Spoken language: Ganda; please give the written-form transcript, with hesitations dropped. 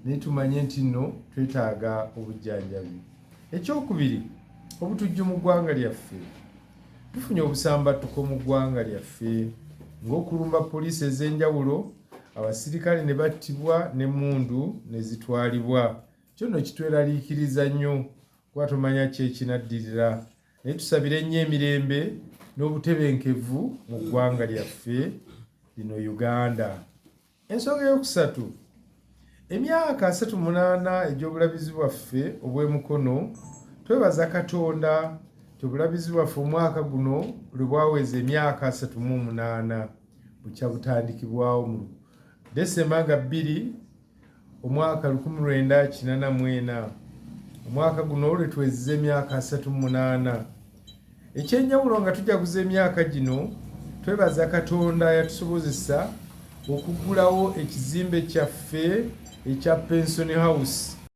naye tumanye nti nno twetaaga obujjanjabi. Ekyokubiri, obutujju mu ggwanga lyaffe. Tufunye obusambattuko mu ggwanga lyaffe ng'okulumba poliisi ez'enjawulo, abasirikale ne battibwa n'emmundu ne zitwalibwa. Kyo nno kitweraliikiriza nnyo kuba tumanya ki ekinaddirira. Naye tusabire ennyo emirembe n'obutebenkevu mu ggwanga lyaffe lino Uganda. Ensonga eyokusatu, emyaka 38 egy'obulabizi bwaffe obw'Emukono, twebaza Katonda nti obulabizi bwaffe omwaka guno lwe bwaweza emyaka 38 bukya butandikibwawo mu Desemba 2 omwaka 1984. Omwaka guno lwe tuwezezza emyaka 38. Ekyenjawulo nga tujaguza emyaka gino, twebaza Katonda yatusobozesa okuggulawo ekizimbe kyaffe ekya Pension House